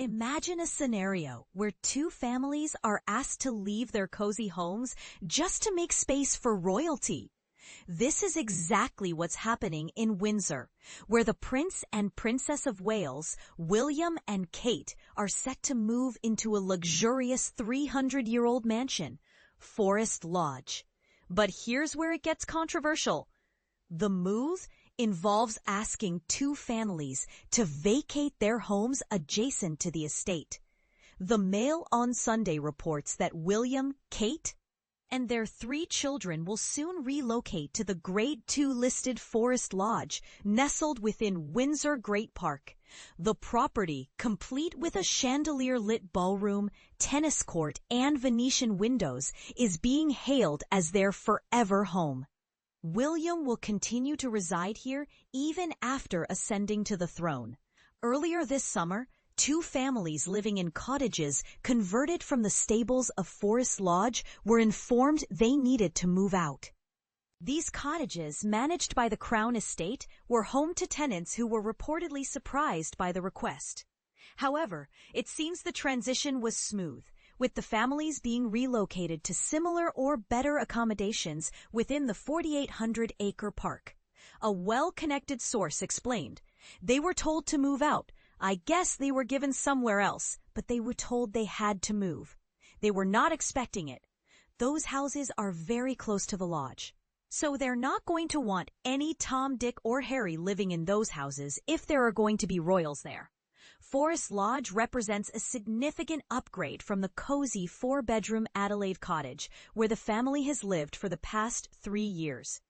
Imagine a scenario where two families are asked to leave their cozy homes just to make space for royalty. This is exactly what's happening in Windsor, where the Prince and Princess of Wales, William and Kate, are set to move into a luxurious 300-year-old mansion, Forest Lodge. But here's where it gets controversial. The move involves asking two families to vacate their homes adjacent to the estate. The Mail on Sunday reports that William, Kate, and their 3 children will soon relocate to the Grade 2 listed Forest Lodge, nestled within Windsor Great Park. The property, complete with a chandelier-lit ballroom, tennis court, and Venetian windows, is being hailed as their forever home. William will continue to reside here even after ascending to the throne. Earlier this summer, 2 families living in cottages converted from the stables of Forest Lodge were informed they needed to move out. These cottages, managed by the Crown Estate, were home to tenants who were reportedly surprised by the request. However, it seems the transition was smooth, with the families being relocated to similar or better accommodations within the 4,800-acre park. A well-connected source explained, "They were told to move out. I guess they were given somewhere else, but they were told they had to move. They were not expecting it. Those houses are very close to the lodge. So they're not going to want any Tom, Dick, or Harry living in those houses if there are going to be royals there." Forest Lodge represents a significant upgrade from the cozy 4-bedroom Adelaide Cottage, where the family has lived for the past 3 years.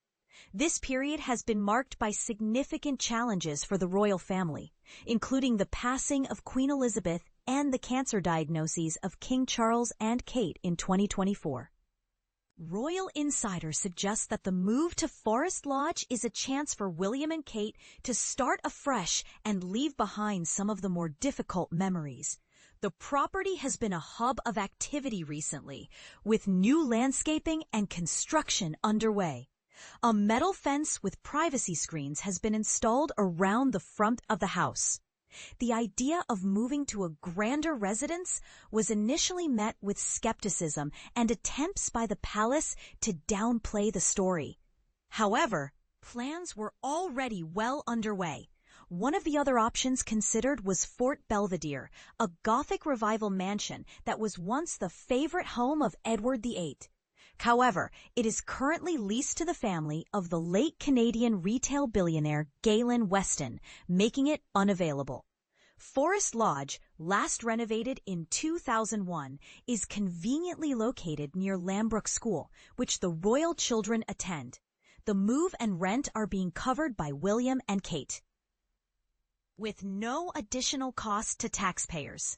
This period has been marked by significant challenges for the royal family, including the passing of Queen Elizabeth and the cancer diagnoses of King Charles and Kate in 2024. Royal insiders suggest that the move to Forest Lodge is a chance for William and Kate to start afresh and leave behind some of the more difficult memories. The property has been a hub of activity recently, with new landscaping and construction underway. A metal fence with privacy screens has been installed around the front of the house. The idea of moving to a grander residence was initially met with skepticism and attempts by the palace to downplay the story. However, plans were already well underway. One of the other options considered was Fort Belvedere, a Gothic revival mansion that was once the favorite home of Edward VIII. However, it is currently leased to the family of the late Canadian retail billionaire Galen Weston, making it unavailable. Forest Lodge, last renovated in 2001, is conveniently located near Lambrook School, which the royal children attend. The move and rent are being covered by William and Kate, with no additional cost to taxpayers.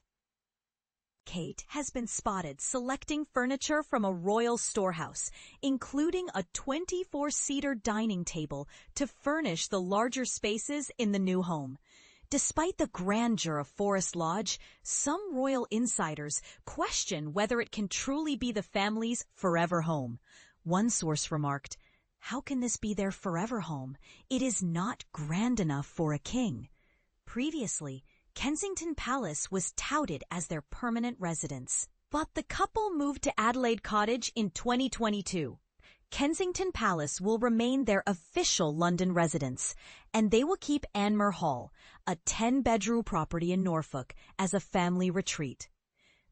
Kate has been spotted selecting furniture from a royal storehouse, including a 24-seater dining table to furnish the larger spaces in the new home. Despite the grandeur of Forest Lodge, some royal insiders question whether it can truly be the family's forever home. One source remarked, "How can this be their forever home? It is not grand enough for a king." Previously, Kensington Palace was touted as their permanent residence. But the couple moved to Adelaide Cottage in 2022. Kensington Palace will remain their official London residence, and they will keep Anmer Hall, a 10-bedroom property in Norfolk, as a family retreat.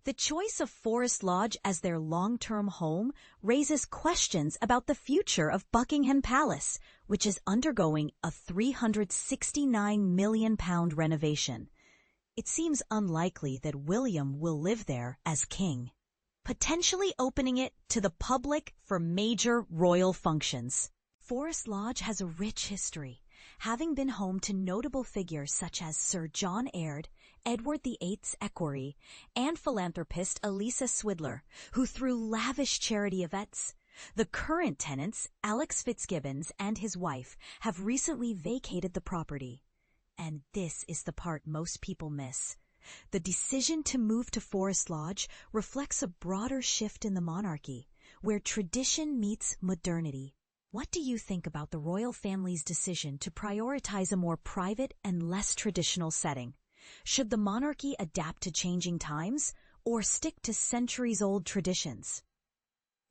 The choice of Forest Lodge as their long-term home raises questions about the future of Buckingham Palace, which is undergoing a £369 million renovation. It seems unlikely that William will live there as king, potentially opening it to the public for major royal functions. Forest Lodge has a rich history, having been home to notable figures such as Sir John Aird, Edward VIII's equerry, and philanthropist Elisa Swidler, who threw lavish charity events. The current tenants, Alex Fitzgibbons and his wife, have recently vacated the property. And this is the part most people miss. The decision to move to Forest Lodge reflects a broader shift in the monarchy, where tradition meets modernity. What do you think about the royal family's decision to prioritize a more private and less traditional setting? Should the monarchy adapt to changing times or stick to centuries-old traditions?